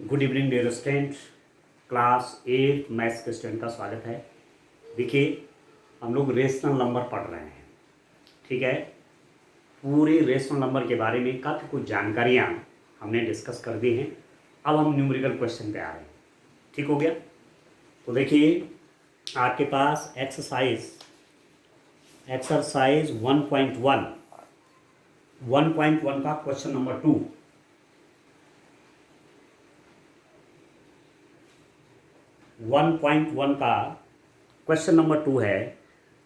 Good evening dear student. Class 8 maths के student का स्वागत है। देखिए, हम लोग रेशनल नंबर पढ़ रहे हैं। ठीक है, पूरे रेशनल नंबर के बारे में काफ़ी कुछ जानकारियाँ हमने डिस्कस कर दी हैं। अब हम न्यूमेरिकल क्वेश्चन पे आ रहे हैं। ठीक हो गया? तो देखिए, आपके पास एक्सरसाइज 1.1 का क्वेश्चन नंबर 2। 1.1 का क्वेश्चन नंबर 2 है,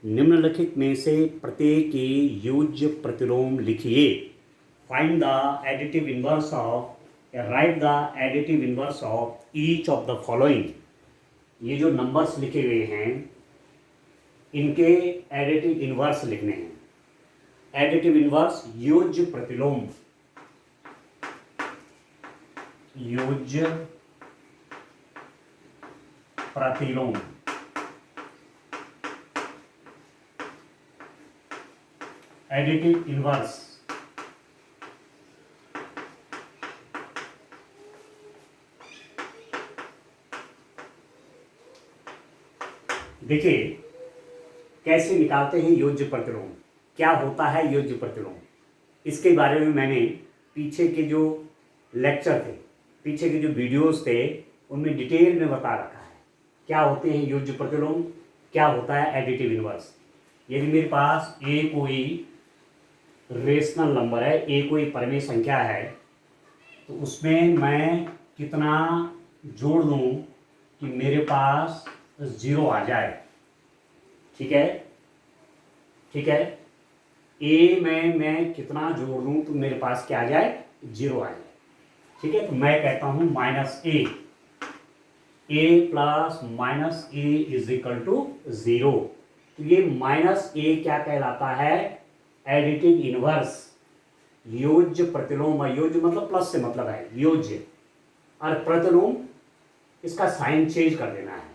निम्नलिखित में से प्रत्येक की योज्य प्रतिलोम लिखिए। Find the additive inverse of right the additive inverse of each of the following. ये जो नंबर्स लिखे हुए हैं इनके एडिटिव इनवर्स लिखने हैं। एडिटिव इनवर्स योज्य प्रतिलोम, योज्य प्रतिलोम। एडिटिव इनवर्स देखिए कैसे निकालते हैं योज्य प्रतिलोम, क्या होता है योज्य प्रतिलोम, इसके बारे में मैंने पीछे के जो लेक्चर थे, पीछे के जो वीडियोस थे, उनमें डिटेल में बता रखा है क्या होते हैं योज्य प्रतिलोम, क्या होता है एडिटिव इनवर्स। यदि मेरे पास ए कोई रेशनल नंबर है, ए कोई परिमेय संख्या है, तो उसमें मैं कितना जोड़ दूं कि मेरे पास 0 आ जाए। ठीक है, ठीक है, ए में मैं कितना जोड़ दूं तो मेरे पास क्या आ जाए, 0 आ जाए। ठीक है, तो मैं कहता हूं minus a plus minus a is equal to 0। तो ये माइनस ए क्या कहलाता है, एडिटिव इनवर्स, योज्य प्रतिलोम। योज्य मतलब प्लस से मतलब है योज्य, और प्रतिलोम इसका साइन चेंज कर देना है।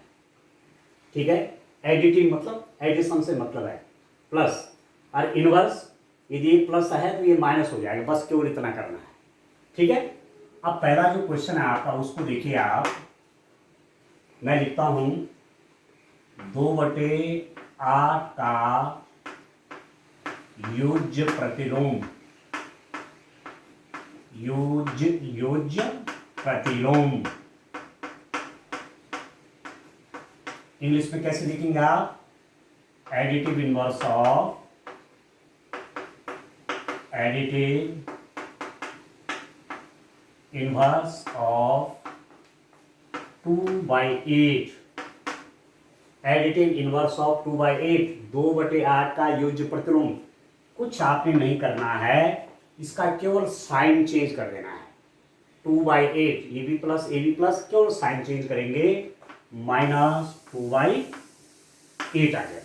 ठीक है, एडिटिव मतलब एडिशन से मतलब है प्लस, और इनवर्स यदि ये प्लस है तो ये माइनस हो जाएगा, बस केवल इतना करना है। ठीक है, अब पहला जो क्वेश्चन है आपका उसको देखिए आप। मैं लिखता हूं 2/8 का योज्य प्रतिलोम, योज्य प्रतिलोम। इंग्लिश में कैसे लिखेंगे आप, additive inverse of, additive inverse of 2/8। Additive inverse of 2/8, 2/8 का योज्य प्रतिलोम। कुछ आपने नहीं करना है, इसका केवल साइन चेंज कर देना है। 2/8 ये भी प्लस ए भी प्लस, केवल साइन चेंज करेंगे, -2/8 आ जाएगा।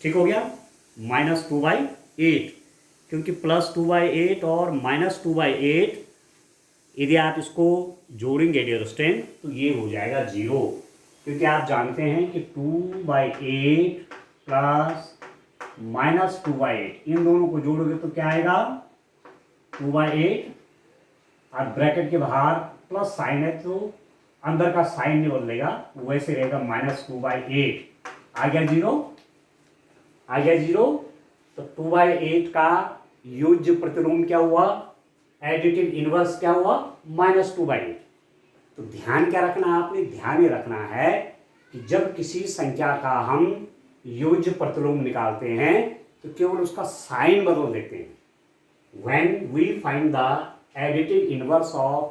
ठीक हो गया, -2/8, क्योंकि +2/8 और -2/8 यदि आप इसको जोड़ेंगे डियर स्टूडेंट तो ये हो जाएगा 0, क्योंकि आप जानते हैं कि 2/8 प्लस -2/8 इन दोनों को जोड़ोगे तो क्या आएगा, 2/8, और ब्रैकेट के बाहर प्लस साइन है तो अंदर का साइन नहीं बदलेगा, वैसे रहेगा -2/8। आ गया 0, आ गया 0। तो 2/8 का योज्य प्रतिलोम क्या हुआ, एडिटिव इनवर्स क्या हुआ, -2/8। तो ध्यान क्या रखना है आपने, ध्यान ये रखना है कि जब किसी संख्या का हम योज्य प्रतिलोम निकालते हैं तो केवल उसका साइन बदल देते हैं। When we find the additive inverse of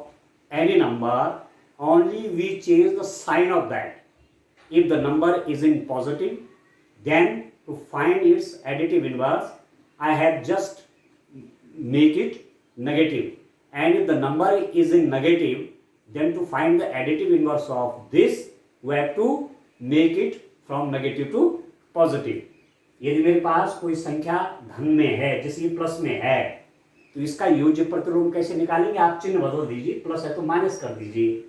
any number, only we change the sign of that. If the number is in positive, then to find its additive inverse, I have just make it negative. And if the number is in negative, then to find the additive inverse of this, we have to make it from negative to positive. यदि मेरे पास कोई संख्या धन में है, जैसे plus में है, तो इसका योज्य प्रतिलोम कैसे निकालेंगे, आप चिन्ह बदल दीजिए, प्लस है तो माइनस कर दीजिए।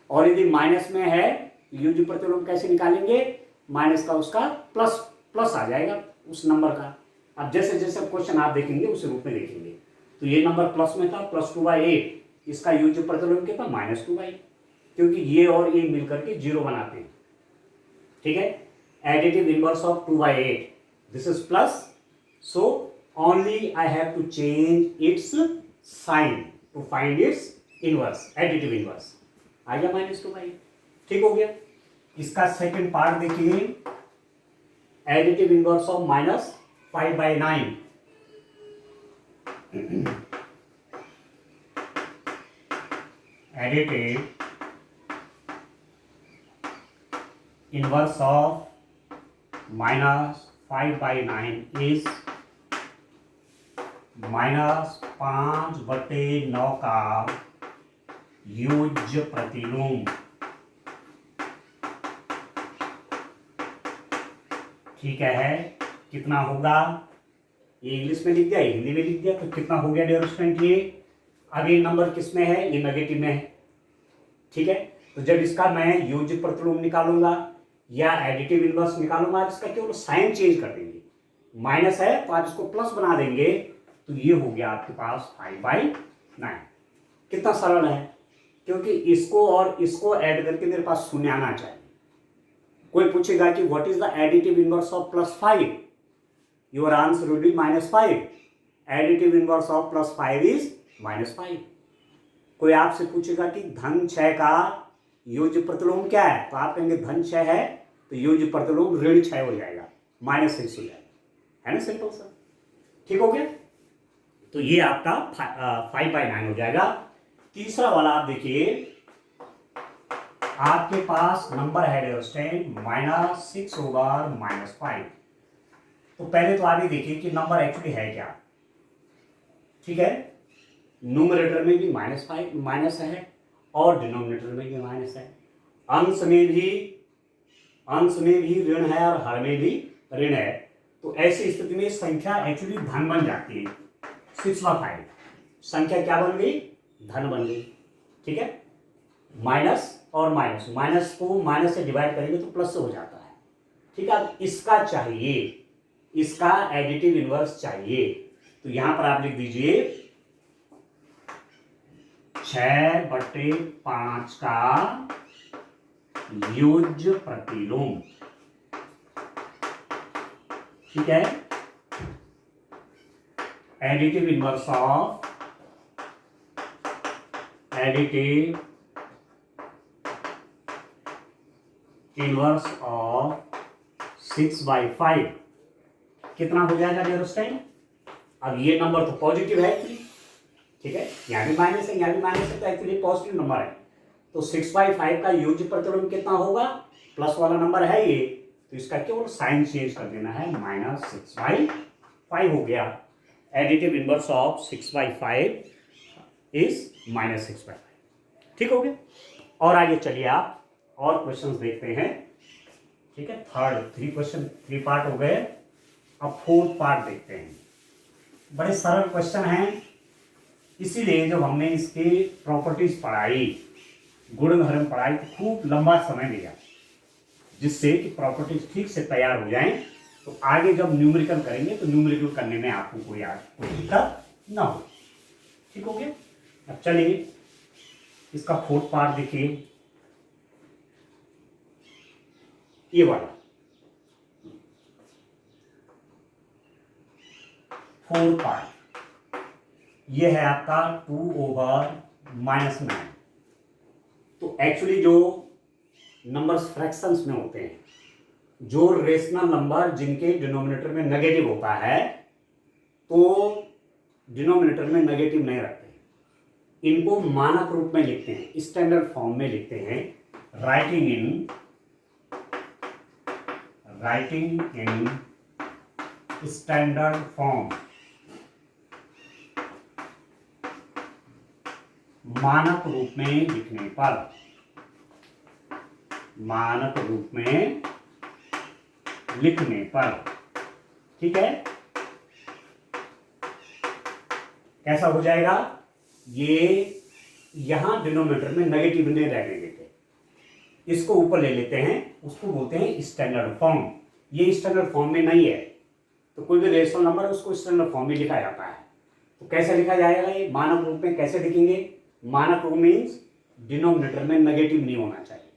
और यदि माइनस में है योज्य प्रतिलोम कैसे निकालेंगे, माइनस का उसका प्लस प्लस आ जाएगा उस नंबर का। अब जैसे जैसे क्वेश्चन आप देखेंगे उस रूप में देखेंगे। तो ये नंबर प्लस में था, +2/8, इसका यूज प्रतिलोम कितना -2y, क्योंकि ये और ये मिलकर के 0 बनाते हैं। ठीक है, additive inverse of 2/8, this is plus, so only I have to change its sign to find its inverse, additive inverse आ गया -2y। ठीक हो गया। इसका सेकंड पार्ट देखिए, additive inverse of -5/9, additive inverse of -5/9 is -5/9 का यूज प्रतिलोम। ठीक है, कितना होगा, ये इंग्लिश में लिख दिया, ये हिंदी में लिख दिया, तो कितना हो गया डियर स्टूडेंट ये। अब ये नंबर किस में है, ये नेगेटिव में है। ठीक है, तो जब इसका मैं यूज प्रतिलोम निकालूंगा या एडिटिव इनवर्स निकालूंगा, इसका केवल साइन चेंज कर देंगे, माइनस है तो आप इसको प्लस बना देंगे, तो ये हो गया आपके पास 5/9। कितना सरल है, क्योंकि इसको और इसको ऐड करके मेरे पास शून्य आना चाहिए। कोई पूछेगा कि what is the additive inverse of +5, your answer will be -5। Additive inverse of +5 is -5। कोई आपसे पूछेगा कि धन 6 का यूज प्रतिलोम क्या है, तो आप कहेंगे धन 6 है तो यूज प्रतिलोम ऋण 6 हो जाएगा, -6 हो जाएगा, है ना, सिंपल सा। ठीक हो गया, तो ये आपका 5/9 हो जाएगा। तीसरा वाला आप देखिए, आपके पास नंबर है डियर स्टूडेंट -6/-5। तो पहले तो आप ये देखिए कि नंबर एक्चुअली है क्या। ठीक है, न्यूमरेटर में भी -5 माइनस है और डिनोमिनेटर में भी माइनस है, अंश में भी ऋण है और हर में भी ऋण है। तो ऐसी स्थिति में संख्या एक्चुअली धन बन जाती है। 6/5 संख्या क्या बन गई, धन बन गई। ठीक है, माइनस और माइनस, माइनस को माइनस से डिवाइड करेंगे तो प्लस से हो जाता है। ठीक है, अब इसका चाहिए, इसका एडिटिव इनवर्स चाहिए, तो यहां पर आप लिख दीजिए 6/5 का यूज प्रतिलोम। ठीक है, एडिटिव इनवर्स ऑफ 6/5 कितना हो जाएगा डियर स्टूडेंट। अब ये नंबर तो पॉजिटिव है, ठीक है, यहाँ भी माइनस है, यहाँ भी माइनस है, तो एक्चुअली पॉजिटिव नंबर है। तो 6/5 का यूज प्रतिलोम कितना होगा, प्लस वाला नंबर है ये, तो इसका केवल साइन चेंज कर देना है, -6/5 हो गया। Additive inverse of 6/5 is -6/5। ठीक हो गया। और आगे चलिए आप और क्वेश्चंस देखते हैं। ठीक है, थ्री पार्ट हो गए, अब फोर्थ पार्ट देखते हैं। बड़े सरल क्वेश्चन हैं, इसीलिए जब हमने इसके प्रॉपर्टीज पढ़ाई, गुणधर्म पढ़ाई, तो खूब लंबा समय लिया, जिससे कि प्रॉपर्टीज ठीक से तैयार हो जाएं, तो आगे जब न्यूमेरिकल करेंगे तो न्यूमेरिकल करने में आपको कोई दिक्कत ना हो। ठीक हो गया। अब चलिए इसका फोर्थ पार्ट देखिए, ये वाला फोर्थ पार्ट, ये है आपका 2/-9। तो एक्चुअली जो नंबर्स फ्रैक्शंस में होते हैं, जो रेशनल नंबर जिनके डिनोमिनेटर में नेगेटिव होता है, तो डिनोमिनेटर में नेगेटिव नहीं रखते, इनको मानक रूप में लिखते हैं, स्टैंडर्ड फॉर्म में लिखते हैं, राइटिंग इन स्टैंडर्ड फॉर्म, मानक रूप में लिखने पर, मानक रूप में लिखने पर, ठीक है, कैसा हो जाएगा, ये यहां डिनोमिनेटर में नेगेटिव नहीं रहने देते, इसको ऊपर ले लेते हैं, उसको बोलते हैं स्टैंडर्ड फॉर्म। ये स्टैंडर्ड फॉर्म में नहीं है, तो कोई भी रेशनल नंबर है उसको स्टैंडर्ड फॉर्म में लिखा जाता है। तो कैसे लिखा जाएगा, ये मानक रूप में कैसे लिखेंगे, मानक रूप मीन्स डिनोमिनेटर में नेगेटिव नहीं होना चाहिए,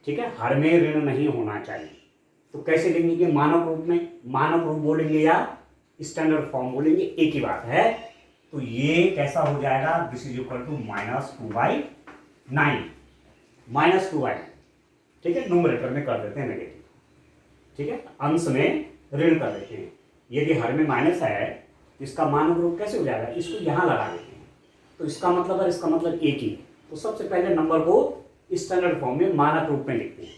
ठीक है, हर में ऋण नहीं होना चाहिए। तो कैसे लिखेंगे मानक रूप में, मानक रूप बोलेंगे या स्टैंडर्ड फॉर्म बोलेंगे, एक ही बात है। तो ये कैसा हो जाएगा, दिस इज इक्वल टू -2/9, -2/9, ठीक है, न्यूमरेटर में कर देते हैं नेगेटिव, ठीक है, अंश में ऋण कर देते हैं। यदि हर में माइनस है तो इसका मानक रूप कैसे हो जाएगा, इसको यहाँ लगा देते हैं, तो इसका मतलब और इसका मतलब एक ही। तो सबसे पहले नंबर को स्टैंडर्ड फॉर्म में मानक रूप में लिखते हैं।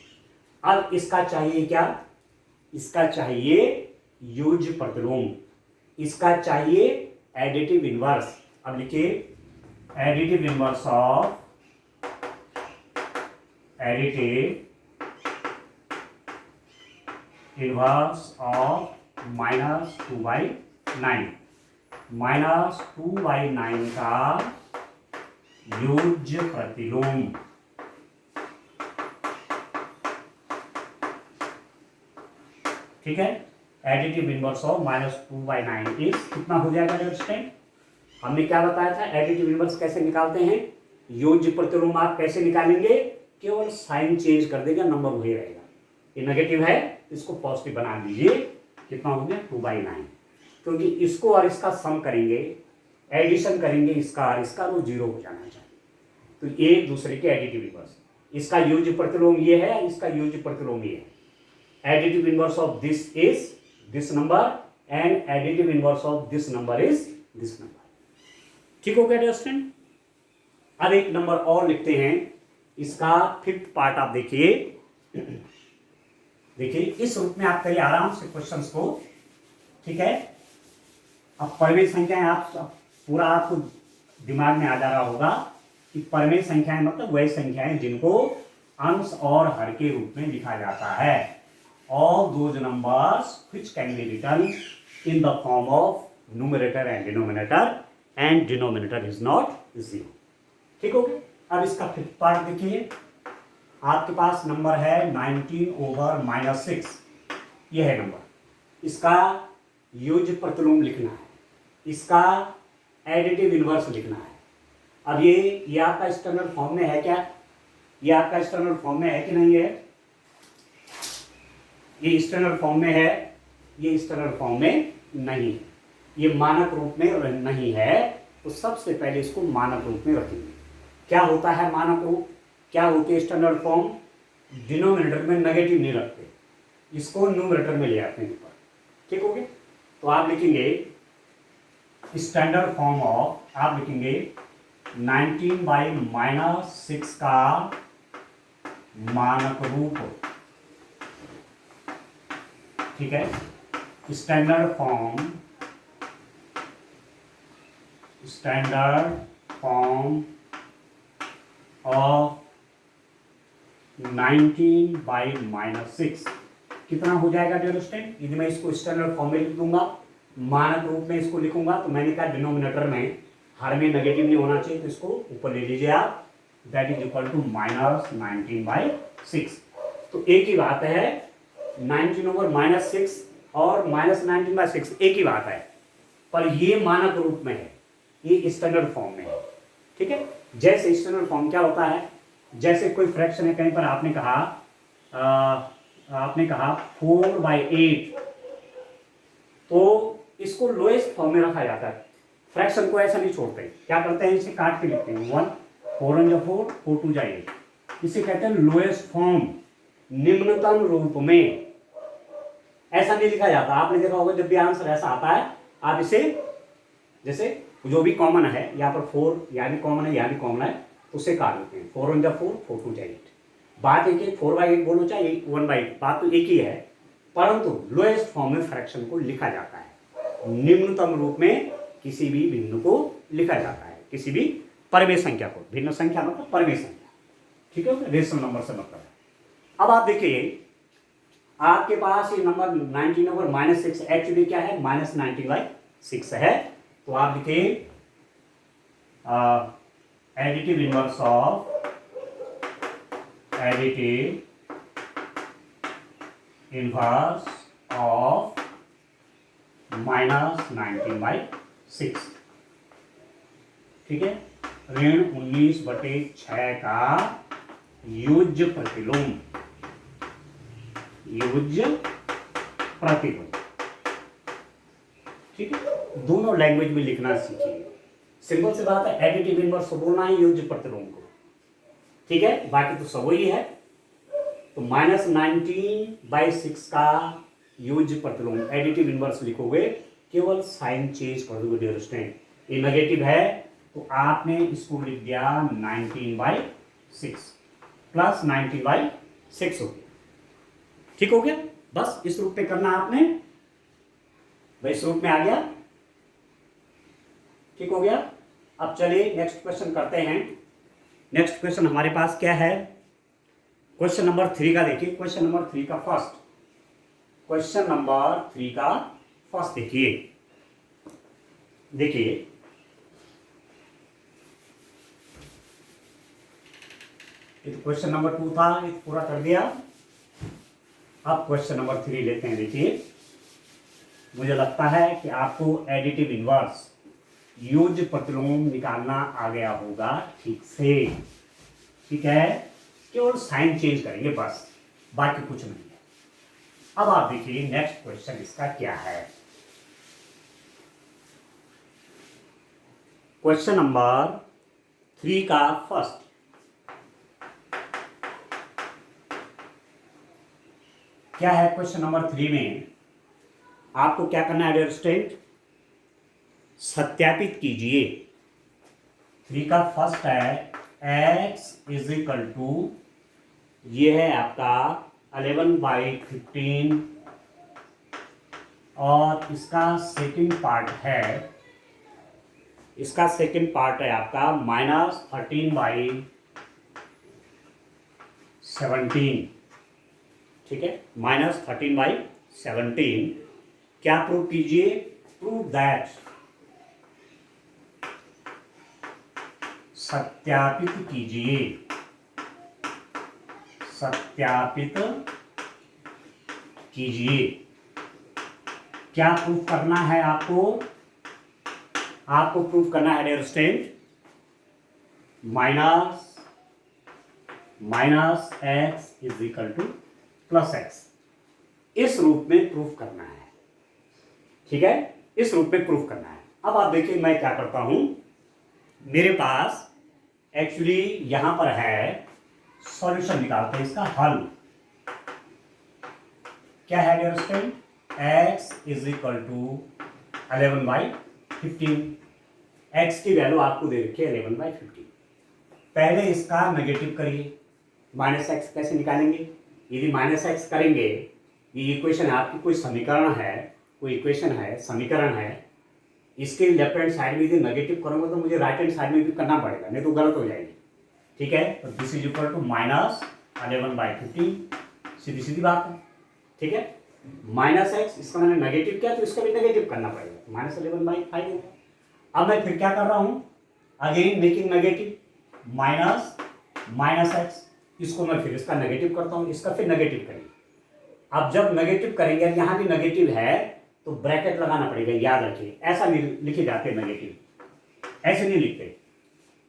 अब इसका चाहिए क्या, इसका चाहिए योज्य प्रतिलोम, इसका चाहिए एडिटिव इनवर्स। अब लिखिए एडिटिव इनवर्स ऑफ -2/9 -2/9 का योज्य प्रतिलोम, ठीक है। एडिटिव इनवर्स ऑफ -2/9 इज कितना हो जाएगा स्टूडेंट, हमने क्या बताया था, एडिटिव इनवर्स कैसे निकालते हैं, योज्य प्रतिलोम आप कैसे निकालेंगे, केवल साइन चेंज कर देगा, नंबर वही रहेगा। ये नेगेटिव है, इसको पॉजिटिव बना दीजिए, कितना हो गया 2/9, क्योंकि इसको और इसका सम करेंगे, एडिशन करेंगे इसका और इसका, तो 0 हो जाना चाहिए। तो एक दूसरे के एडिटिव इनवर्स, इसका योज्य प्रतिलोम ये है, इसका योज्य प्रतिलोम ये है। Additive inverse of this is this number and additive inverse of this number is this number, ठीक हो गया स्टूडेंट। अब एक नंबर और लिखते हैं, इसका 5th पार्ट आप देखिए, देखिए इस रूप में आप करिए आराम से क्वेश्चंस को, ठीक है। अब परमेय संख्याएं आप पूरा आपको दिमाग में आ जा रहा होगा कि परमेय संख्याएं मतलब वही संख्याएं जिनको अंश और हर के रूप में लिखा जाता है। All those numbers which can be written in the form of numerator and denominator is not 0, ठीक हो गया। अब इसका 5th पार्ट देखिए, आपके पास नंबर है 19/-6, यह है नंबर, इसका योज्य प्रतिलोम लिखना है, इसका एडिटिव इनवर्स लिखना है। अब ये आपका स्टैंडर्ड फॉर्म में है क्या, ये आपका स्टैंडर्ड फॉर्म में है कि नहीं है, ये स्टैंडर्ड फॉर्म में है, ये स्टैंडर्ड फॉर्म में नहीं है, ये मानक रूप में नहीं है। तो सबसे पहले इसको मानक रूप में रखेंगे। क्या होता है मानक रूप, क्या होती है स्टैंडर्ड फॉर्म, डिनोमिनेटर में नेगेटिव नहीं रखते, इसको न्यूमरेटर में ले आते हैं ऊपर, ठीक हो गया। तो आप लिखेंगे स्टैंडर्ड फॉर्म ऑफ, आप लिखेंगे 19/-6 का मानक रूप, ठीक है, स्टैंडर्ड फॉर्म ऑफ 19/-6 कितना हो जाएगा डियर स्टूडेंट, यदि मैं इसको स्टैंडर्ड फॉर्म में लिख दूंगा, मानक रूप में इसको लिखूंगा, तो मैंने कहा डिनोमिनेटर में हर में नेगेटिव नहीं होना चाहिए, तो इसको ऊपर ले लीजिए आप, दैट इज इक्वल टू -19/6। तो एक ही बात है, 19/-6 और -19/6 एक ही बात है, पर ये मानक रूप में है, ये स्टैंडर्ड फॉर्म में है, ठीक है। जैसे स्टैंडर्ड फॉर्म क्या होता है, जैसे कोई फ्रैक्शन है, कहीं पर आपने कहा 4/8, तो इसको लोएस्ट फॉर्म में रखा जाता है, फ्रैक्शन को ऐसा नहीं छोड़ते, क्या करते हैं, इसे काट के लिखते हैं, 1 4 1 4 4 2 8, इसे कहते हैं लोएस्ट फॉर्म, निम्नतम रूप में। ऐसा नहीं लिखा जाता, आपने देखा होगा जब भी आंसर ऐसा आता है, आप इसे जैसे जो भी कॉमन है, यहाँ पर 4 यहाँ भी कॉमन है, यहाँ भी कॉमन है, तो उसे काट लेते हैं, 4 1 4 4 2 8, बात एक ही, 4/8 बोलो चाहे 1/8, बात तो एक ही है, परंतु लोएस्ट फॉर्म में फ्रैक्शन को लिखा जाता है, निम्नतम रूप में किसी भी भिन्न को लिखा जाता है, किसी भी परमेय संख्या को, भिन्न संख्या मतलब परमेय संख्या, ठीक है, रेशनल नंबर से मतलब है। अब आप देखिए आपके पास ये नंबर 19/-6 एक्चुअली क्या है, -19/6 है, तो आप लिखिए एडिटिव इनवर्स ऑफ -19/6, ठीक है। ऋण 19/6 का युज्य प्रतिलोम, युज्य प्रतिलोम। ठीक है, दोनों लैंग्वेज में लिखना सीखिए। सिंपल सी बात है, एडिटिव इनवर्स बोलना है युज्य प्रतिलोम को। ठीक है, बाकी तो सब वही है। तो -19/6 का युज्य प्रतिलोम, एडिटिव इनवर्स लिखोगे, केवल साइन चेंज कर दोगे डियर स्टूडेंट। ये नेगेटिव है तो आपने इसको लिख दिया 19/6 प्लस 19/6 हो गया। ठीक हो गया, बस इस रूप में करना आपने, भाई इस रूप में आ गया। ठीक हो गया। अब चलिए नेक्स्ट क्वेश्चन करते हैं। नेक्स्ट क्वेश्चन हमारे पास क्या है, क्वेश्चन नंबर 3 का देखिए। क्वेश्चन नंबर 3 का फर्स्ट, क्वेश्चन नंबर 3 का फर्स्ट देखिए। देखिए ये तो क्वेश्चन नंबर 2 था, ये तो पूरा कर दिया। अब क्वेश्चन नंबर 3 लेते हैं। देखिए, मुझे लगता है कि आपको एडिटिव इनवर्स युज्य प्रतिलोम निकालना आ गया होगा ठीक से। ठीक है, केवल साइन चेंज करेंगे बस, बाकी कुछ नहीं है। अब आप देखिए नेक्स्ट क्वेश्चन इसका क्या है। क्वेश्चन नंबर 3 का फर्स्ट, क्या है क्वेश्चन नंबर 3 में आपको क्या करना है डियर स्टूडेंट, सत्यापित कीजिए। 3 का फर्स्ट है x इज इक्वल टू, ये है आपका 11/15 और इसका सेकंड पार्ट है, इसका सेकंड पार्ट है आपका -13/17। ठीक है, -13/17। क्या प्रूव कीजिए, प्रूव दैट, सत्यापित कीजिए, सत्यापित कीजिए। क्या प्रूफ करना है आपको, आपको प्रूफ करना है dear student, minus x is equal to plus x, इस रूप में प्रूफ करना है। ठीक है, इस रूप में प्रूफ करना है। अब आप देखिए मैं क्या करता हूं, मेरे पास एक्चुअली यहां पर है, सॉल्यूशन निकालते हैं इसका हल। क्या है dear student, x is equal to 11/15। x की वैल्यू आपको दे रखी है 11/15। पहले इसका नेगेटिव करिए, -x कैसे निकालेंगे, यदि -x करेंगे, ये इक्वेशन है आपकी, कोई समीकरण है, कोई इक्वेशन है, समीकरण है, इसके लेफ्ट हैंड साइड में यदि नेगेटिव करूंगा तो मुझे राइट हैंड साइड में भी करना पड़ेगा, नहीं तो गलत हो जाएगी। ठीक है, तो दिस इज इक्वल टू -11/15, सीधी सीधी बात है। ठीक है, -x, इसका मैंने नेगेटिव किया तो इसका भी नेगेटिव करना पड़ेगा, -11/5 होगा। अब मैं फिर क्या कर रहा हूं, अगेन मेकिंग नेगेटिव, -x, इसको मैं फिर इसका नेगेटिव करता हूं, इसका फिर नेगेटिव करिए। अब जब नेगेटिव करेंगे, यहां भी नेगेटिव है तो ब्रैकेट लगाना पड़ेगा, याद रखिए। ऐसा नहीं लिखे जाते नेगेटिव, ऐसे नहीं लिखते,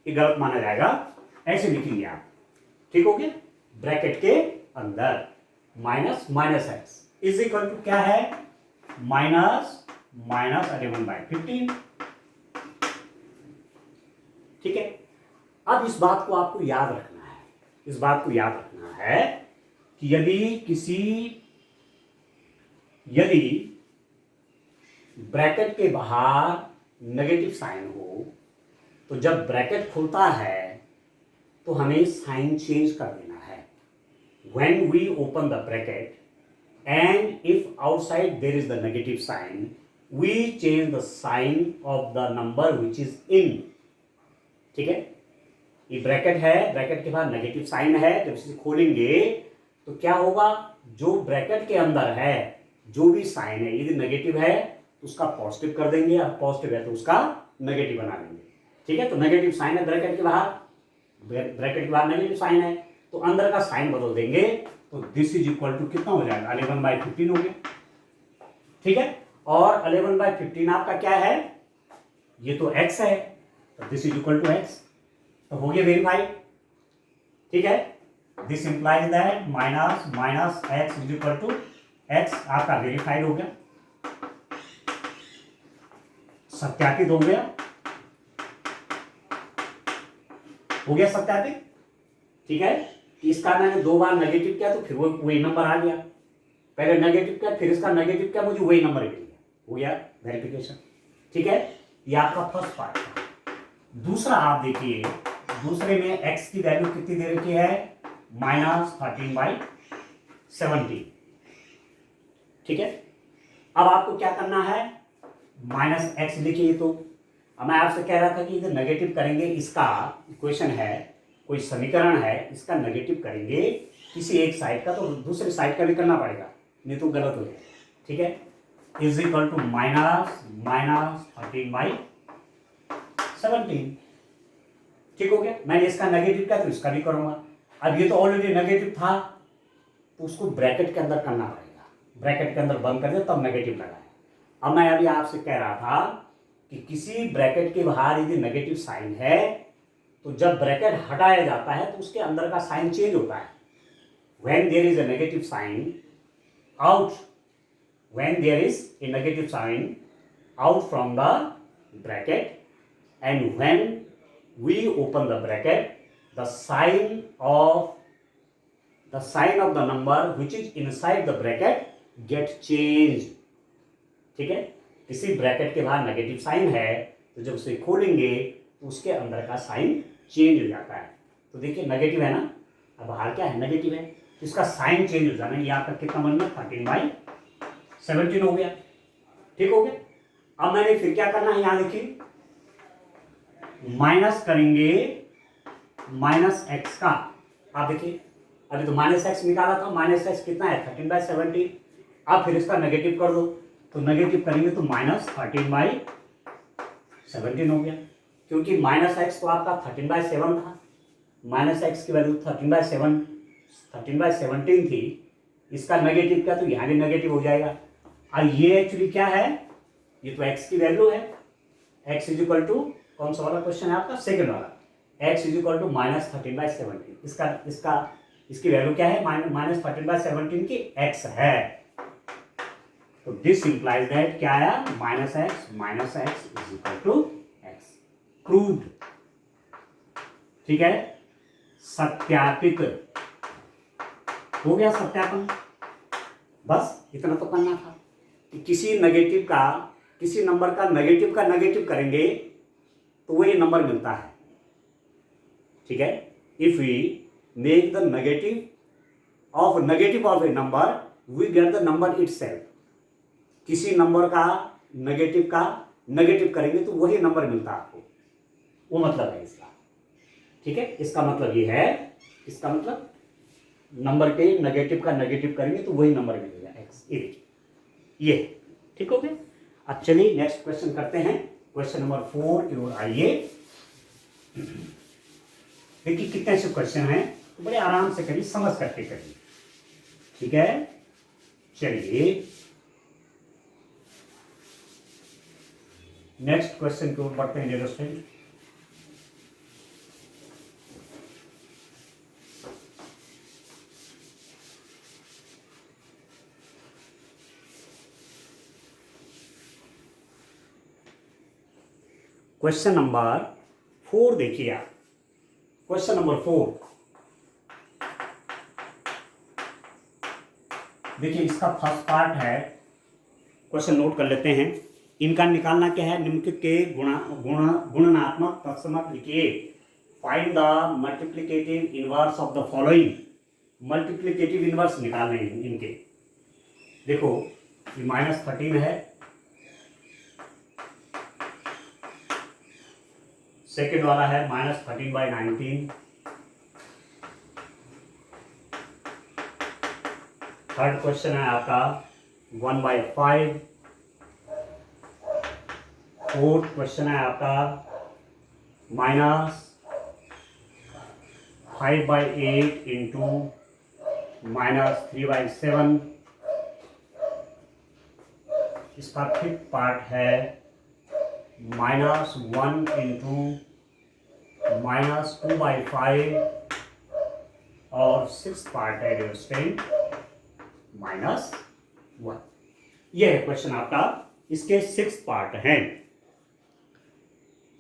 ये गलत माना जाएगा, ऐसे लिखेंगे आप। ठीक हो गया, ब्रैकेट के अंदर -x इज इक्वल टू क्या है, -11/15। ठीक है, अब इस बात को आपको याद रखना है, इस बात को याद रखना है कि यदि ब्रैकेट के बाहर नेगेटिव साइन हो, तो जब ब्रैकेट खुलता है तो हमें साइन चेंज कर देना है। When we open the bracket and if outside there is the negative sign, we change the sign of the number which is in। ठीक है, ये ब्रैकेट है, ब्रैकेट के बाद नेगेटिव साइन है, जब इसे खोलेंगे तो क्या होगा, जो ब्रैकेट के अंदर है जो भी साइन है, यदि नेगेटिव है तो उसका पॉजिटिव कर देंगे, और पॉजिटिव है तो उसका नेगेटिव बना देंगे। ठीक है, तो नेगेटिव साइन है ब्रैकेट के बाहर, ब्रैकेट के बाहर नेगेटिव साइन है, तो अंदर का साइन बदल देंगे, तो दिस इज इक्वल टू कितना हो जाएगा, 11/15 हो गया। ठीक है, और 11/15 आपका क्या है, ये तो x है, तो this is equal to x। तो हो गया वेरीफाइड, ठीक है। This implies that minus x is equal to x आपका वेरीफाइड हो गया, सत्यापित हो गया, सत्यापित, ठीक है। इसका मैंने 2 बार नेगेटिव किया तो फिर वो वही नंबर आ गया, पहले नेगेटिव किया फिर इसका नेगेटिव किया, मुझे वही नंबर मिल गया, हो गया वेरिफिकेशन, ठीक है। ये आपका फर्स्ट पार्ट था। दूसरा आप देखिए, दूसरे में x की वैल्यू कितनी दे रखी है, -13/17, ठीक है। अब आपको क्या करना है, -x लिखिए। तो अब मैं आपसे कह रहा था कि इधर नेगेटिव करेंगे, इसका इक्वेशन है, कोई समीकरण है, इसका नेगेटिव करेंगे किसी एक साइड का तो दूसरी साइड का भी करना पड़ेगा, नहीं तो गलत हो जाएगा, ठीक है। इज इक्वल टू -13/17, ठीक हो गया। मैंने इसका नेगेटिव किया तो इसका भी करूंगा। अब ये तो ऑलरेडी नेगेटिव था तो उसको ब्रैकेट के अंदर करना पड़ेगा, ब्रैकेट के अंदर बंद कर दे तब नेगेटिव लगाए। अब मैं अभी आपसे कह रहा था कि किसी ब्रैकेट के बाहर यदि नेगेटिव साइन है तो जब ब्रैकेट हटाया जाता है तो उसके अंदर का साइन चेंज होता है। when there is a negative sign out when there is a negative sign out from the bracket and when we open the bracket the sign of the number which is inside the bracket get changed, ठीक है। किसी bracket के बाहर negative sign है तो जब उसे खोलेंगे तो उसके अंदर का साइन चेंज हो जाता है। तो देखिए नेगेटिव है ना, अब बाहर क्या है, नेगेटिव है, तो इसका साइन चेंज हो जाना, ये आपका कितना बन गया, 13/17 हो गया, ठीक हो गया। अब मैंने फिर क्या करना है, यहां देखिए माइनस करेंगे -x का। आप देखिए अभी तो -x निकाला था, -x कितना है, 13/17। अब फिर इसका नेगेटिव कर दो, तो नेगेटिव करेंगे तो -13/17 हो गया, क्योंकि -x तो आपका 13/7 था, -x की वैल्यू 13/17 थी, इसका नेगेटिव क्या तो यहाँ भी नेगेटिव हो जाएगा। और ये एक्चुअली क्या है, ये तो x की वैल्यू है, x इज इक्वल टू, कौन सा वाला क्वेश्चन है आपका, सेकंड वाला, x इज इक्वल टू -13/17, इसकी वैल्यू क्या है, -13/17 की x है। तो दिस इंप्लाइज दैट क्या आया, -x is equal to x, proved, ठीक है, सत्यापित हो गया, सत्यापन। बस इतना तो करना था कि किसी नंबर का नेगेटिव करेंगे तो वही नंबर मिलता है, ठीक है। If we make the negative of a number we get the number itself, किसी नंबर का नेगेटिव करेंगे तो वही नंबर मिलता है आपको, वो मतलब है इसका, ठीक है। इसका मतलब ये है, इसका मतलब नंबर के नेगेटिव का नेगेटिव करेंगे तो वही नंबर मिलेगा x, ये ठीक हो गया। अब चलिए नेक्स्ट क्वेश्चन करते हैं, क्वेश्चन नंबर 4 की ओर आइए। देखिए कितने से क्वेश्चन हैं, तो बड़े आराम से करिए, समझ करके करिए, ठीक है। चलिए नेक्स्ट क्वेश्चन की ओर बढ़ते हैं स्टूडेंट। क्वेश्चन नंबर 4 देखिए आप, क्वेश्चन नंबर 4 देखिए, इसका फर्स्ट पार्ट है, क्वेश्चन नोट कर लेते हैं। इनका निकालना क्या है, निम्नलिखित के गुणनात्मक तत्समक लिखिए। Find the multiplicative inverse of the following, multiplicative inverse निकालने हैं इनके। देखो ये -13 है, सेकेंड वाला है -13/19, थर्ड क्वेश्चन है आपका 1/5, फोर्थ क्वेश्चन है आपका -5/8 इंटू -3/7, इसका फिफ्थ पार्ट है -1 इंटू -2/5 और 6 पार्ट है डियर स्टूडेंट -1। यह है क्वेश्चन आपका, इसके 6 पार्ट हैं।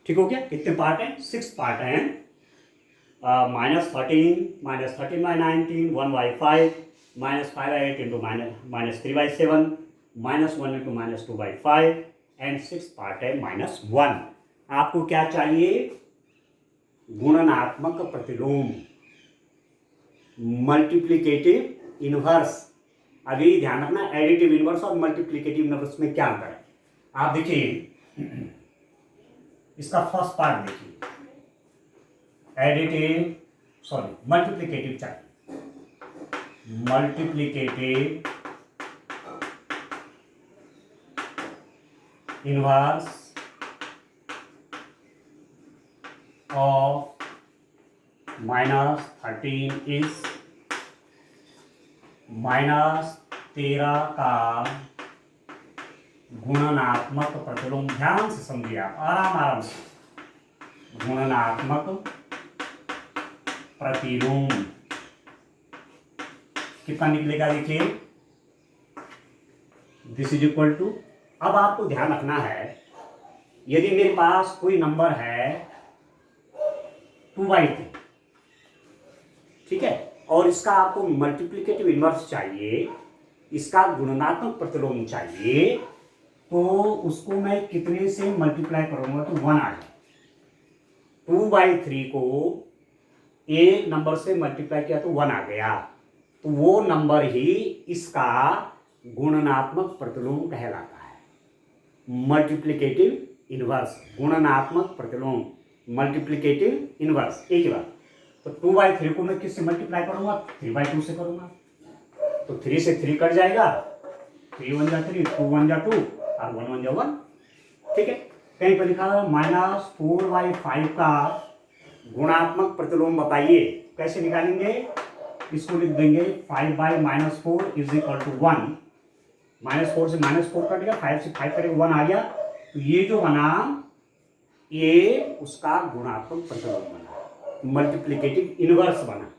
ठीक हो गया? कितने पार्ट हैं? 6 पार्ट हैं। -13 -13/19 1/5 -5/8 into -3/7 -1 into -2/5 एंड 6 पार्ट है -1। आपको क्या चाहिए? गुणनात्मक प्रतिलोम, मल्टीप्लिकेटिव इनवर्स। अभी ध्यान रखना, एडिटिव इनवर्स और मल्टीप्लिकेटिव इनवर्स में क्या अंतर है। आप देखिए इसका फर्स्ट पार्ट देखिए, मल्टीप्लिकेटिव चाहिए। मल्टीप्लिकेटिव इनवर्स ऑफ -13 इज -13 का गुणनात्मक प्रतिलोम। ध्यान से समझिए आप, आराम से। गुणनात्मक प्रतिलोम कितना निकलेगा? देखिए दिस इज इक्वल टू, अब आपको ध्यान रखना है, यदि मेरे पास कोई नंबर है 2/3, ठीक है, और इसका आपको मल्टीप्लिकेटिव इनवर्स चाहिए, इसका गुणनात्मक प्रतिलोम चाहिए, तो उसको मैं कितने से मल्टीप्लाई करूंगा तो 1 आ जाए। 2/3 को एक नंबर से मल्टीप्लाई किया तो 1 आ गया, तो वो नंबर ही इसका गुणनात्मक प्रतिलोम कहलाता है। मल्टीप्लिकेटिव इनवर्स, गुणनात्मक प्रतिलोम, मल्टीप्लिकेटिव इनवर्स, एक ही बात। तो 2/3 को मैं किससे मल्टीप्लाई करूंगा? 3/2 से करूंगा। तो 3 से 3 कट जाएगा, 3 1 जा 3, 2 1 जा 2 और 1 1 जा 1। ठीक है, कहीं पर लिखा है -4/5 का गुणात्मक प्रतिलोम बताइए। कैसे निकालेंगे? इसको लिख देंगे 5/-4 इज इक्वल टू 1। -4 से -4 कट गया, 5 से 5 कटेगा, 1 आ गया। तो ये जो बना, ये उसका गुणात्मक प्रतिलोम बना, मल्टीप्लिकेटिव इनवर्स बना।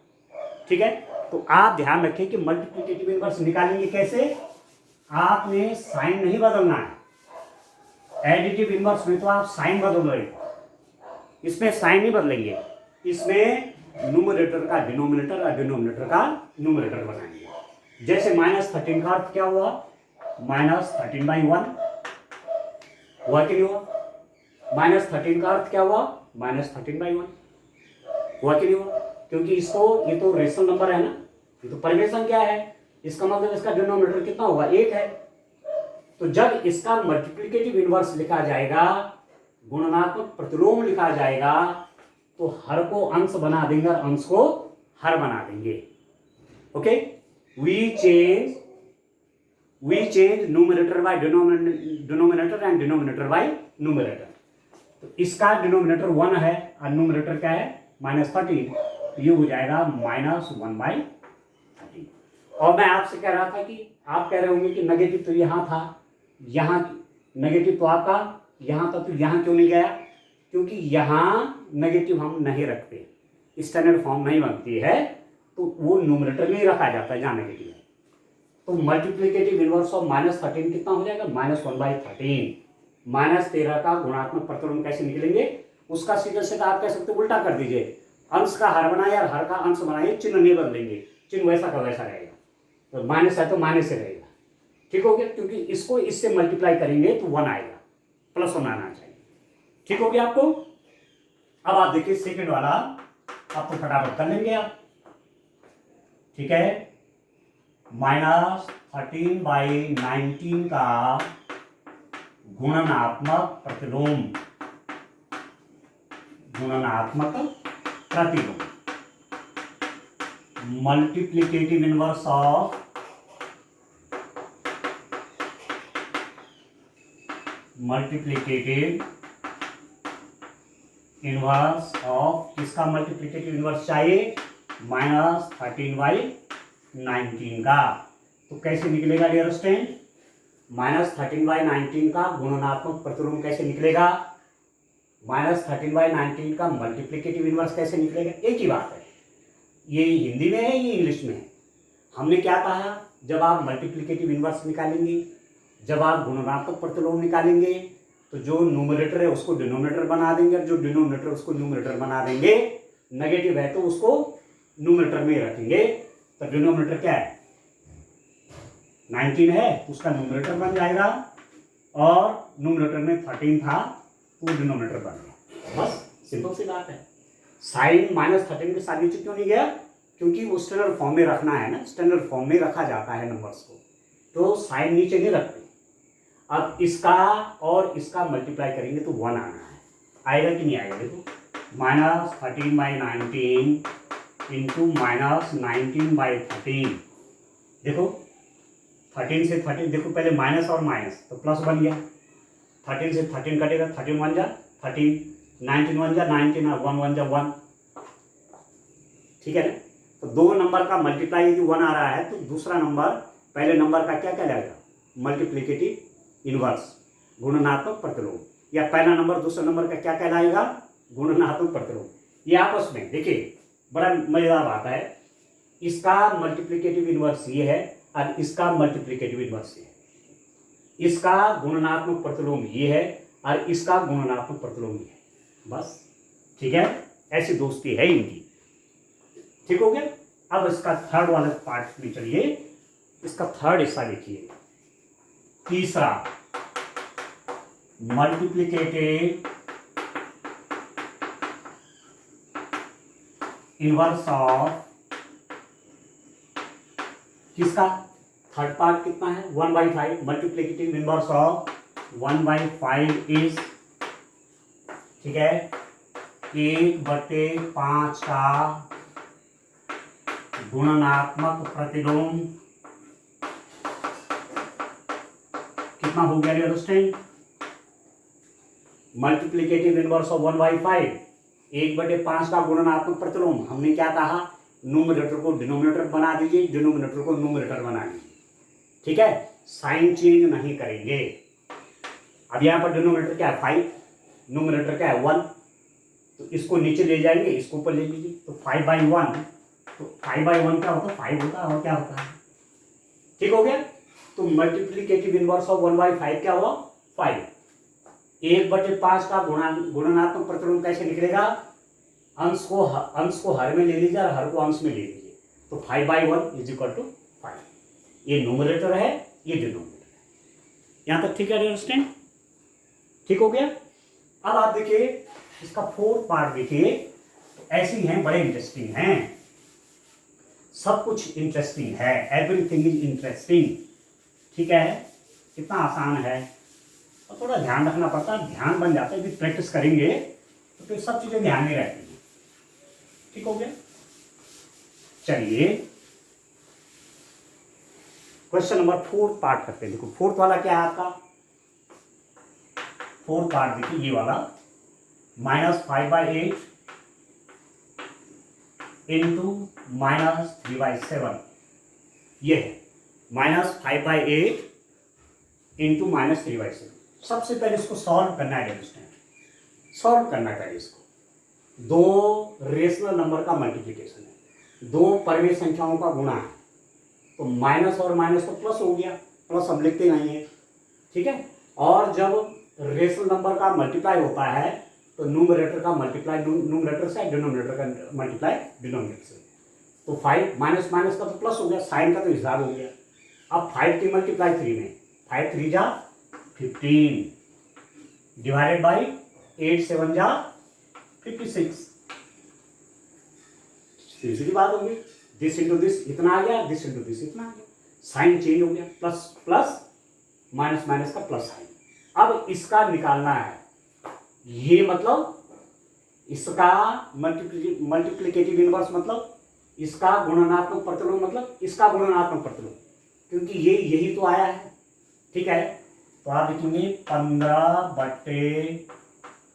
ठीक है, तो आप ध्यान रखें कि मल्टीप्लिकेटिव इनवर्स निकालेंगे कैसे? आपने साइन नहीं बदलना है। एडिटिव इनवर्स में तो आप साइन बदल रहे हो, इसमें साइन नहीं बदलेंगे। इसमें न्यूमरेटर का डिनोमिनेटर और डिनोमिनेटर का न्यूमरेटर बनाएंगे। जैसे -13 का अर्थ क्या हुआ? -13/1 हुआ कि नहीं हुआ? -13 का अर्थ क्या हुआ? -13/1 हुआ कि नहीं हुआ? क्योंकि इसको, ये तो रेशनल नंबर है ना, ये तो परिमेय संख्या है, इसका मतलब इसका डिनोमिनेटर कितना होगा? 1 है। तो जब इसका मल्टीप्लिकेटिव इनवर्स लिखा जाएगा, गुणनात्मक प्रतिलोम लिखा जाएगा, तो हर को अंश बना देंगे और अंश को हर बना देंगे। Okay, we change numerator by denominator and denominator by numerator. तो इसका डिनोमिनेटर 1 है और न्यूमरेटर क्या है? -13। तो ये हो जाएगा -1/13। और मैं आपसे कह रहा था कि आप कह रहे होंगे कि नेगेटिव तो यहाँ था, यहाँ नेगेटिव तो आपका यहाँ था, तो यहाँ क्यों नहीं गया? क्योंकि यहाँ नेगेटिव हम नहीं रखते, स्टैंडर्ड फॉर्म नहीं बनती है, तो वो न्यूमरेटर में ही रखा जाता है जहाँ नेगेटिव है। तो मल्टीप्लिकेटिव इनवर्स ऑफ -13 कितना हो जाएगा? -1/13। -13 का गुणात्मक प्रतिलोम कैसे निकलेंगे? उसका सीधा सीधा आप कह सकते हो, उल्टा कर दीजिए, अंश का हर बनाए और हर का अंश बनाइए, चिन्ह नहीं बदलेंगे, चिन्ह वैसा का वैसा रहेगा। तो माइनस है तो माइनस से रहेगा। ठीक हो गया? क्योंकि इसको इससे मल्टीप्लाई करेंगे तो 1 आएगा, +1 आना चाहिए। ठीक हो गया आपको? अब आप देखिए सेकंड वाला, आप तो फटाफट कर लेंगे आप। ठीक है, -13/19 का गुणनात्मक प्रतिलोम, गुणनात्मक प्रतिलोम, मल्टीप्लिकेटिव इनवर्स ऑफ किसका मल्टीप्लिकेटिव इनवर्स चाहिए? -13/19 का। तो कैसे निकलेगा डियर स्टूडेंट? -13/19 का गुणनात्मक प्रतिलोम कैसे निकलेगा? -13/19 का मल्टीप्लिकेटिव इनवर्स कैसे निकलेगा? एक ही बात है, ये हिंदी में है, ये इंग्लिश में है। हमने क्या कहा, जब आप मल्टीप्लिकेटिव इनवर्स निकालेंगे, जब आप गुणनात्मक प्रतिलोम निकालेंगे, तो जो न्यूमरेटर है उसको डिनोमिनेटर बना देंगे, जो डिनोमिनेटर उसको न्यूमरेटर बना देंगे। नेगेटिव है तो उसको न्यूमरेटर में रखेंगे। तो डिनोमिनेटर क्या है, 19 है, उसका न्यूमरेटर बन जाएगा, और न्यूमरेटर में 13 था तो डिनोमिनेटर बन गया। बस सिंपल सी बात है। साइन -13 के साथ नीचे क्यों नहीं गया? क्योंकि वो स्टैंडर्ड फॉर्म में रखना है ना, स्टैंडर्ड फॉर्म में रखा जाता है नंबर्स को, तो साइन नीचे नहीं रखते। अब इसका और इसका मल्टीप्लाई करेंगे तो 1 आना है, आएगा कि नहीं आएगा? देखो, -13/19 इंटू -19/13। देखो 13 से 13, देखो पहले माइनस और माइनस तो प्लस बन गया, 13 से 13 कटेगा, 13 1 जा 13, 19 1 जा 19, 1 1 जा 1, ठीक है ना। तो दो नंबर का मल्टीप्लाई यदि 1 आ रहा है तो दूसरा नंबर पहले नंबर का क्या कहलाएगा? मल्टीप्लिकेटिव इनवर्स, गुणनात्मक प्रतिलोम। या पहला नंबर दूसरे नंबर का क्या कहलाएगा? गुणनात्मक प्रतिलोम। ये आपस में देखिए बड़ा मजेदार बात है, इसका मल्टीप्लिकेटिव इनवर्स ये है और इसका मल्टीप्लिकेटिव इनवर्स ये है, इसका गुणनात्मक प्रतिलोम ये है और इसका गुणनात्मक प्रतिलोम ये है। बस ठीक है, ऐसी दोस्ती है इनकी। ठीक हो गया। अब इसका थर्ड वाला पार्ट में चलिए, इसका थर्ड हिस्सा देखिए, तीसरा मल्टीप्लिकेटिव इनवर्स ऑफ किसका? थर्ड पार्ट कितना है? 1/5। मल्टीप्लिकेटिव इनवर्स ऑफ 1/5 इज, ठीक है, 1/5 का गुणनात्मक प्रतिलोम कितना हो गया? अंडरस्टैंड? मल्टीप्लिकेटिव इनवर्स ऑफ 1/5, 1/5 का गुणनात्मक प्रतिलोम। हमने क्या कहा? न्यूमरेटर को डिनोमिनेटर बना दीजिए, डिनोमिनेटर को न्यूमरेटर बना दीजिए, ठीक है, साइन चेंज नहीं करेंगे। अब यहां पर डिनोमिनेटर क्या है? 5, न्यूमरेटर क्या है? 1, तो इसको नीचे ले जाएंगे, इसको ऊपर ले लीजिए, तो 5/1, तो 5/1 क्या होता है? 5 होता है, और क्या होता है? ठीक हो गया। तो मल्टीप्लिकेटिव इनवर्स ऑफ 1/5 क्या हुआ? 5। 1/5 का गुणनात्मक प्रतिलोम कैसे निकलेगा? अंश को हर में ले लीजिए और हर को अंश में ले लीजिए, तो 5/1 इज इक्वल टू 5। ये न्यूमरेटर है, ये डिनोमिनेटर है। यहां तक ठीक है? अंडरस्टैंड? ठीक हो गया। अब आप देखिए इसका फोर्थ पार्ट देखिए, ऐसी हैं, बड़े इंटरेस्टिंग हैं, सब कुछ इंटरेस्टिंग है, एवरीथिंग इज इंटरेस्टिंग, ठीक है। कितना आसान है, और थोड़ा ध्यान रखना पड़ता है, ध्यान बन जाता है, यदि प्रैक्टिस करेंगे तो फिर सब चीजें ध्यान में रहती हैं। ठीक हो गया। चलिए क्वेश्चन नंबर 4 पार्ट करते हैं। देखो फोर्थ वाला क्या है आपका? फोर्थ पार्ट देखिए, ये वाला -5/8 इंटू -3/7, ये है -5/8 इंटू -3/7। सबसे पहले इसको सॉल्व करना है, अंडरस्टैंड, सॉल्व करना है इसको। दो रेशनल नंबर का मल्टीप्लिकेशन है, दो परमेय संख्याओं का गुणा है, तो माइनस और माइनस तो प्लस हो गया, प्लस हम लिखते नहीं है, ठीक है। और जब रेशनल नंबर का मल्टीप्लाई होता है तो न्यूमरेटर का मल्टीप्लाई न्यूमरेटर से, डिनोमिनेटर का मल्टीप्लाई डिनोमिनेटर से, तो 5 माइनस माइनस का तो प्लस हो गया, साइन का तो इजहार हो गया। अब 5 की मल्टीप्लाई 3 में, 5 3 जा 15 डिवाइडेड बाई 8 7 जा 56, सीधी बात होगी, दिस इंटू दिस इतना आ गया, दिस इंटू दिस इतना आ गया, साइन चेंज हो गया, प्लस प्लस माइनस माइनस का प्लस साइन। अब इसका निकालना है, ये मतलब इसका मल्टीप्लिकेटिव इनवर्स, मतलब इसका गुणनात्मक प्रतिलोम, मतलब इसका गुणनात्मक प्रतिलोम, क्योंकि ये यही तो आया है, ठीक है। तो आप लिखेंगे 15/56,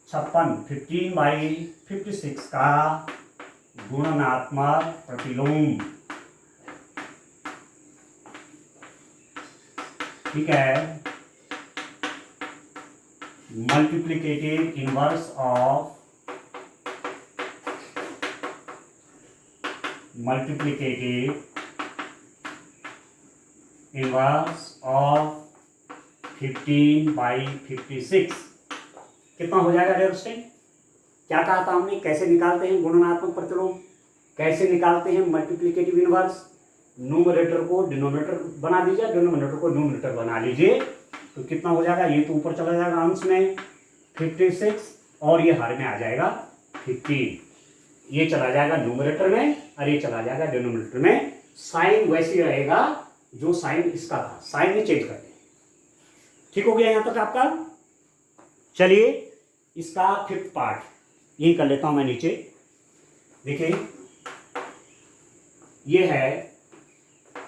15/56 का गुणनात्मक प्रतिलोम, ठीक है, multiplicative inverse of inverse of 15/56 कितना हो जाएगा डियर स्टूडेंट? क्या कहा था हमने, कैसे निकालते हैं गुणनात्मक प्रतिलोम, कैसे निकालते हैं मल्टीप्लिकेटिव इनवर्स? न्यूमरेटर को डिनोमिनेटर बना दीजिए, डिनोमिनेटर को न्यूमरेटर बना लीजिए, तो कितना हो जाएगा? ये तो ऊपर चला जाएगा अंश में 56 और ये हर में आ जाएगा 15। ये चला जाएगा न्यूमरेटर में और ये चला जाएगा डिनोमिनेटर में। साइन वैसे रहेगा जो साइन इसका था, साइन में चेंज कर दें। ठीक हो गया यहां तक आपका? चलिए इसका फिफ्थ पार्ट यही कर लेता हूं मैं नीचे। देखिए ये है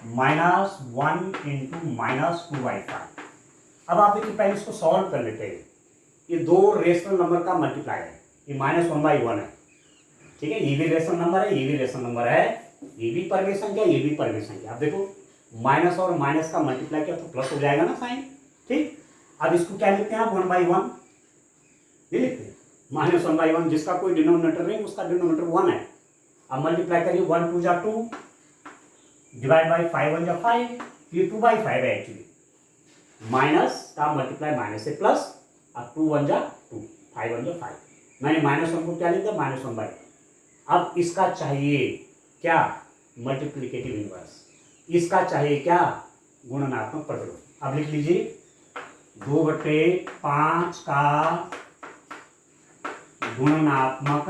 -1 × -2/5। अब आप देखिए पहले इसको सॉल्व कर लेते हैं। ये दो रेशनल नंबर का मल्टीप्लाई है, ये -1/1 है, ठीक है। ये भी रेशनल नंबर है, ये भी रेशनल नंबर है, ये भी परवेश संख्या, ये भी परवेश संख्या। आप देखो माइनस और माइनस का मल्टीप्लाई किया तो प्लस हो जाएगा ना साइन, ठीक। अब इसको क्या लिखते हैं आप? 1/1 ये लिखते हैं, -1/1। जिसका कोई डिनोमिनेटर नहीं उसका डिनोमिनेटर 1 है। अब मल्टीप्लाई करिए, 1 2 जा 2 डिवाइड बाई 5 1 जा 5, ये 2/5 है एक्चुअली। माइनस का मल्टीप्लाई माइनस से प्लस, अब 2 1 जा 2, 5 1 जा 5। मैंने -1 को क्या लिखा? -1/1। अब इसका चाहिए क्या? Multiplicative inverse. इसका चाहिए क्या? गुणनात्मक प्रतिलोम। अब लिख लीजिए 2/5 का गुणनात्मक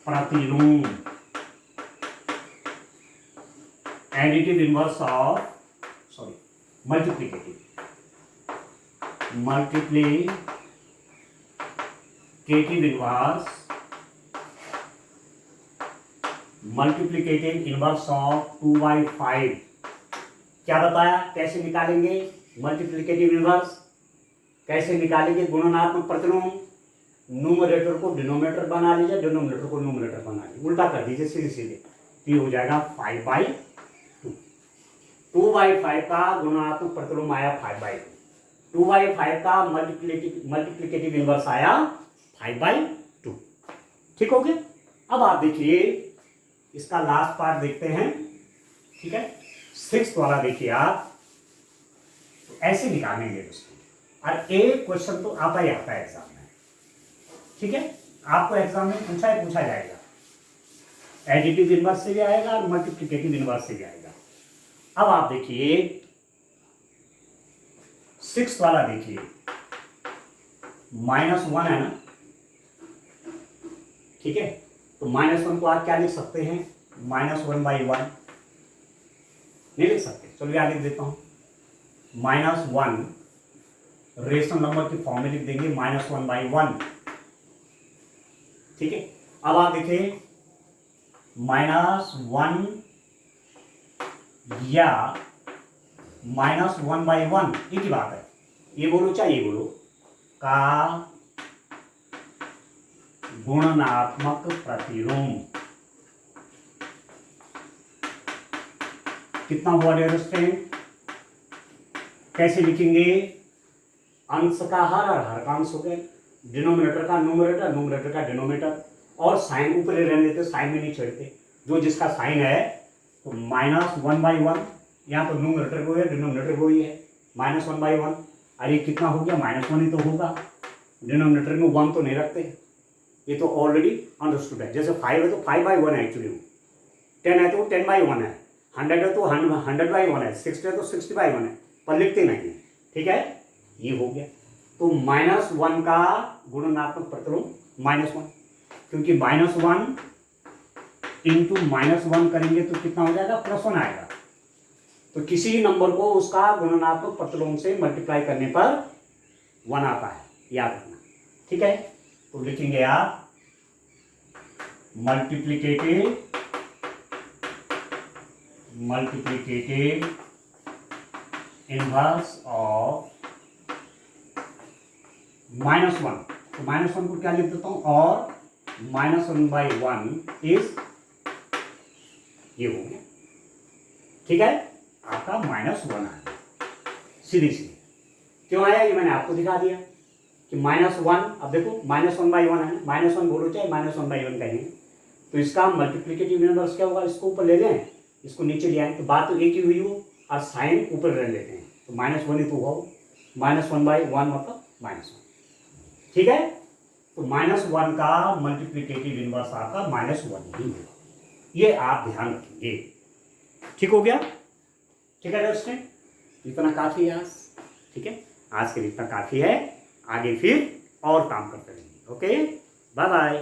प्रतिलोम, additive inverse of, sorry multiplicative inverse of 2/5। क्या बताया कैसे निकालेंगे मल्टीप्लिकेटिव इनवर्स? कैसे निकालेंगे गुणनात्मक प्रतिलोम? न्यूमरेटर को डिनोमिनेटर बना लीजिए, डिनोमिनेटर को न्यूमरेटर बना लीजिए, उल्टा कर दीजिए सीधे सीधे। ये हो जाएगा 5/2। 2/5 का गुणनात्मक प्रतिलोम आया 5/2। 2/5 का मल्टीप्लिकेटिव इनवर्स आया 5/2। ठीक हो गया? अब आप देखिए इसका लास्ट पार्ट देखते हैं, ठीक है। 6th वाला देखिए आप, तो ऐसे निकालेंगे दोस्तों। और एक क्वेश्चन तो आता ही आता है एग्जाम में, ठीक है। आपको एग्जाम में पूछा जाएगा, एडिटिव इनवर्स से भी आएगा और मल्टीप्लिकेटिव इनवर्स से भी आएगा। अब आप देखिए 6th वाला देखिए, -1 है ना, ठीक है। तो -1 को आप क्या लिख सकते हैं? -1/1 नहीं लिख सकते, चलिए आगे लिख देता हूं। -1 रेशनल नंबर की फॉर्म में लिख देंगे, -1/1, ठीक है। अब आप देखिए -1 या -1/1 एक ही बात है। ये बोलो चाहे ये बोलो, का गुणनात्मक प्रतिलोम कितना हुआ डियर स्टूडेंट? कैसे लिखेंगे? अंश का हर और हर का अंश हो गए, डिनोमिनेटर का न्यूमरेटर, न्यूमरेटर का डिनोमिनेटर, और साइन ऊपर रहने देते, साइन में नहीं छेड़ते। जो जिसका साइन है तो -1/1, यहाँ तो न्यूमरेटर को है, डिनोमिनेटर को ही है, -1/1। अरे कितना हो गया? -1 ही तो होगा, डिनोमिनेटर में 1 तो नहीं रखते, ये तो ऑलरेडी अंडरस्टूड है। जैसे 5 है तो 5/1 है एक्चुअली, 10 है तो 10/1 है, 100 है तो 100/1 है, 60 है तो 60/1 है, पर लिखते नहीं है, ठीक है। ये हो गया। तो -1 का गुणनात्मक प्रतिलोम -1, क्योंकि -1 × -1 करेंगे तो कितना हो जाएगा? +1 आएगा। तो किसी नंबर को उसका गुणनात्मक प्रतिलोम से मल्टीप्लाई करने पर 1 आता है, याद रखना, ठीक है। तो लिखेंगे आप मल्टीप्लिकेटिव इनवर्स ऑफ -1। तो -1 को क्या लिख देता हूं? और -1/1 इज, ये हो गया, ठीक है। आपका -1 आ गया सीधी सीधी। क्यों आया ये मैंने आपको दिखा दिया कि -1, अब देखो -1/1 है, -1 बोलो चाहे -1/1 कहेंगे, तो इसका मल्टीप्लिकेटिव इनवर्स क्या होगा, इसको ऊपर ले लें, इसको नीचे ले आए, तो बात तो एक ही हुई हो, और साइन ऊपर ले लेते हैं, तो -1 ही तो हुआ, -1/1 मतलब -1, ठीक है। तो -1 का मल्टीप्लिकेटिव इनवर्स आपका -1 ही होगा, ये आप ध्यान रखेंगे। ठीक हो गया, ठीक है दोस्तों, इतना काफ़ी है आज, ठीक है, आज के लिए इतना काफ़ी है, आगे फिर और काम करते रहेंगे। Okay, bye bye.